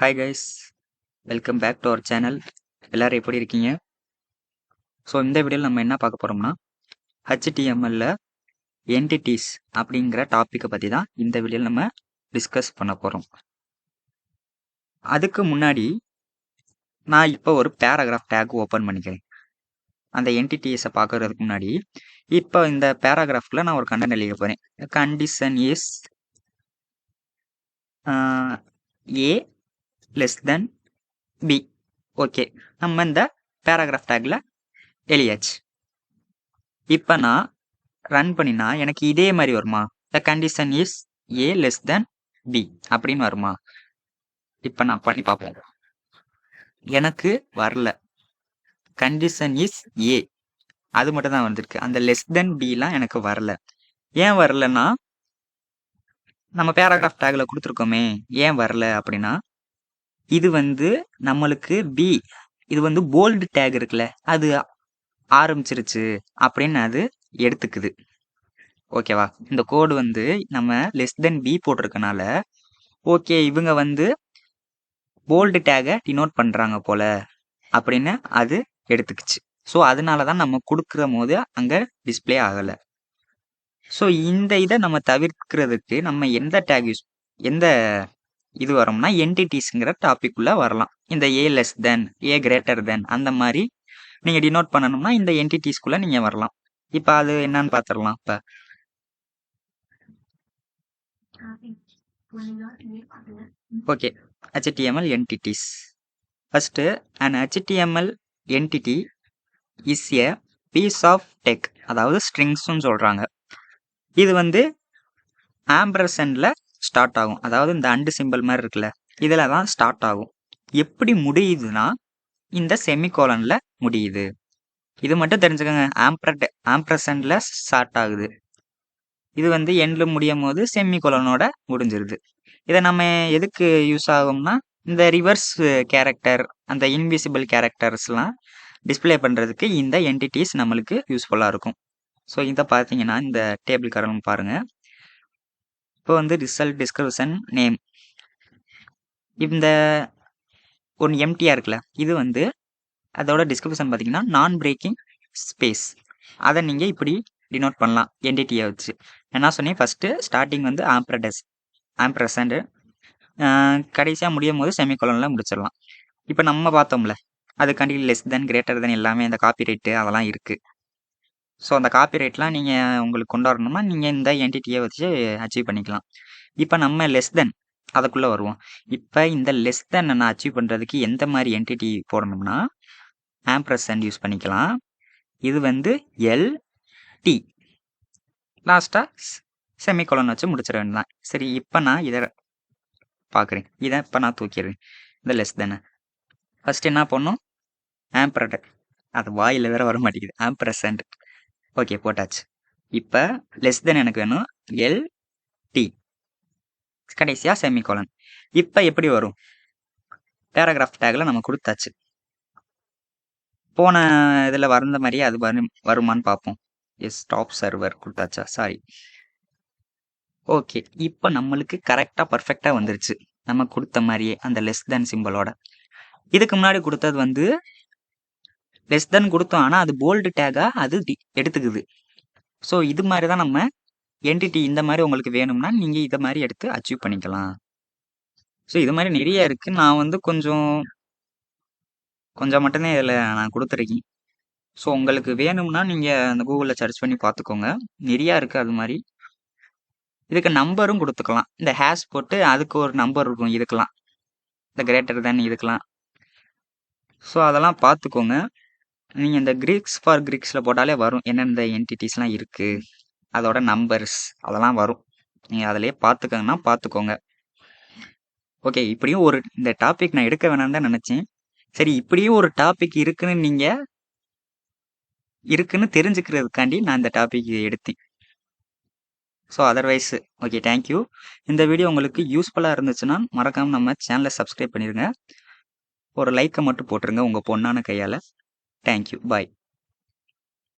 Hi guys, welcome back to our channel. எல்லோரும் எப்படி இருக்கீங்க? ஸோ இந்த வீடியோவில் நம்ம என்ன பார்க்க போகிறோம்னா HTML என்டிட்டிஸ் அப்படிங்கிற டாப்பிக்கை பற்றி தான் இந்த வீடியோவில் நம்ம டிஸ்கஸ் பண்ண போகிறோம். அதுக்கு முன்னாடி நான் இப்போ ஒரு பேராகிராஃப் டேக் ஓப்பன் பண்ணிக்கிறேன். அந்த என்டிட்டிஸை பார்க்கறதுக்கு முன்னாடி இப்போ இந்த பேராகிராஃபில் நான் ஒரு கண்டென்ட் எழுத போகிறேன். Condition is A less than B. Okay, நம்ம இந்த பேராகிராஃப் டேக்ல எழுதியாச்சு. இப்போ நான் ரன் பண்ணினா எனக்கு இதே மாதிரி வருமா? The condition is A less than B அப்படின்னு வருமா? இப்போ நான் பண்ணி பார்ப்போம். எனக்கு வரல. கண்டிஷன் இஸ் A அது மட்டும் தான் வந்திருக்கு. அந்த லெஸ் தென் பிலாம் எனக்கு வரல. ஏன் வரலன்னா நம்ம பேராகிராஃப் டேக்ல கொடுத்துருக்கோமே, ஏன் வரல அப்படின்னா இது நம்மளுக்கு பி, இது போல்டு டேக் இருக்குல்ல, அது ஆரம்பிச்சிருச்சு அப்படின்னு அது எடுத்துக்குது. ஓகேவா? இந்த கோடு நம்ம லெஸ் தென் பி போட்டிருக்கனால ஓகே இவங்க போல்டு டேகை டினோட் பண்றாங்க போல அப்படின்னு அது எடுத்துக்குச்சு. ஸோ அதனால தான் நம்ம கொடுக்குற போது அங்கே டிஸ்பிளே ஆகலை. ஸோ இந்த இதை நம்ம தவிர்க்கிறதுக்கு நம்ம எந்த இது வரோம்னா என்டிட்டிஸ்ங்கிற டாபிக் உள்ள வரலாம். இந்த A less then, A greater than அந்த மாதிரி நீங்க டினோட் பண்ணணும்னா இந்த என்டிட்டிஸ்குள்ள நீங்க வரலாம். இப்போ அது என்னன்னு பார்த்துடலாம். இப்போ okay, HTML entities. First, an HTML entity is a piece of text, அதாவது ஸ்ட்ரிங்ஸ்னு சொல்றாங்க. இது ஆம்பர்சன்ட்ல ஸ்டார்ட் ஆகும். அதாவது இந்த அண்டு சிம்பிள் மாதிரி இருக்குல்ல, இதுல தான் ஸ்டார்ட் ஆகும். எப்படி முடியுதுன்னா இந்த செமிகோலன்ல முடியுது. இது மட்டும் தெரிஞ்சுக்கோங்க. ஆம்பர்சன்ட்ல ஸ்டார்ட் ஆகுது. இது எண்ட்ல முடியும் போது செமிகோலனோட முடிஞ்சிருது. இதை நம்ம எதுக்கு யூஸ் ஆகும்னா இந்த ரிவர்ஸ் கேரக்டர், அந்த இன்விசிபிள் கேரக்டர்ஸ்லாம் டிஸ்பிளே பண்ணுறதுக்கு இந்த என்டிட்டிஸ் நம்மளுக்கு யூஸ்ஃபுல்லாக இருக்கும். ஸோ இதை பார்த்தீங்கன்னா இந்த டேபிள் கரண்ட் பாருங்க. இப்போ ரிசல்ட், டிஸ்கிரிப்ஷன், நேம், இந்த ஒன்று எம்டியாக இருக்குல்ல, இது அதோட டிஸ்கிரிப்ஷன் பார்த்தீங்கன்னா நான் பிரேக்கிங் ஸ்பேஸ். அதை நீங்கள் இப்படி டினோட் பண்ணலாம் என்டிட்டியை வச்சு. என்ன சொன்னேன்? ஃபஸ்ட்டு ஸ்டார்டிங் ஆம்பர்சண்ட், கடைசியாக முடியும் போது செமிகோலனில் முடிச்சிடலாம். இப்போ நம்ம பார்த்தோம்ல, அதுக்காண்டி லெஸ் தென், கிரேட்டர் தென் எல்லாமே இந்த காப்பிரைட்டு அதெல்லாம் இருக்குது. ஸோ அந்த காப்பிரைட்லாம் நீங்கள் உங்களுக்கு கொண்டாடணும்னா நீங்கள் இந்த என்டிட்டியை வச்சு அச்சீவ் பண்ணிக்கலாம். இப்போ நம்ம லெஸ் தென் அதுக்குள்ளே வருவோம். இப்போ இந்த லெஸ் தென் நான் அச்சீவ் பண்ணுறதுக்கு எந்த மாதிரி என்டிட்டி போடணும்னா ஆம்பர்சண்ட் யூஸ் பண்ணிக்கலாம். இது LT லாஸ்ட்டாக செமிகோலன் வச்சு முடிச்சிட வேண்டியதான். சரி, இப்போ நான் இதை பார்க்குறேன். இதை இப்போ நான் தூக்கிடுறேன் இந்த லெஸ் தென்னை. ஃபஸ்ட் என்ன பண்ணணும்? ஆம்பர்சண்ட், அது வாயில் வேற வர மாட்டேங்குது. ஆம்பர்சண்ட் ஓகே போட்டாச்சு. இப்போ லெஸ் தென் எனக்கு வேணும் LT, கடைசியாக செமிகோலன். இப்போ எப்படி வரும்? பேராகிராஃப் டேக்ல நம்ம கொடுத்தாச்சு. போன இதில் வந்த மாதிரியே அது வருமானு பார்ப்போம். எஸ், டாப் சர்வர் கொடுத்தாச்சா? சாரி. ஓகே, இப்போ நம்மளுக்கு கரெக்டாக பர்ஃபெக்டாக வந்துருச்சு. நம்ம கொடுத்த மாதிரியே அந்த லெஸ் தென் சிம்பிளோட. இதுக்கு முன்னாடி கொடுத்தது லெஸ் தென் கொடுத்தோம், ஆனால் அது போல்டு டேகாக அது எடுத்துக்குது. ஸோ இது மாதிரி தான் நம்ம என்டிட்டி இந்த மாதிரி உங்களுக்கு வேணும்னா நீங்கள் இதை மாதிரி எடுத்து அச்சீவ் பண்ணிக்கலாம். ஸோ இது மாதிரி நிறைய இருக்குது. நான் கொஞ்சம் மட்டும்தான் இதில் நான் கொடுத்துருக்கேன். ஸோ உங்களுக்கு வேணும்னா நீங்கள் அந்த கூகுளில் சர்ச் பண்ணி பார்த்துக்கோங்க. நிறையா இருக்குது அது மாதிரி. இதுக்கு நம்பரும் கொடுத்துக்கலாம். இந்த ஹேஷ் போட்டு அதுக்கு ஒரு நம்பர் இருக்கும் இதுக்கெல்லாம், இந்த கிரேட்டர் தென் இதுக்கெல்லாம். ஸோ அதெல்லாம் பார்த்துக்கோங்க. நீங்கள் இந்த கிரீக்ஸ் ஃபார் கிரீக்ஸில் போட்டாலே வரும் என்னென்ன என்டிட்டிஸ்லாம் இருக்குது, அதோட நம்பர்ஸ் அதெல்லாம் வரும். நீங்கள் அதிலே பார்த்துக்கோங்க. ஓகே, இப்படியும் இந்த டாபிக் நான் எடுக்க வேணாம்னு தான் நினச்சேன். சரி, இப்படியும் ஒரு டாபிக் இருக்குன்னு தெரிஞ்சுக்கிறதுக்காண்டி நான் இந்த டாபிக் எடுத்தேன். So otherwise okay, thank you. இந்த வீடியோ உங்களுக்கு யூஸ்ஃபுல்லாக இருந்துச்சுன்னா மறக்காமல் நம்ம சேனலை சப்ஸ்கிரைப் பண்ணிடுங்க. ஒரு லைக்கை மட்டும் போட்டுருங்க உங்கள் பொண்ணான கையால். தேங்க்யூ, பாய்.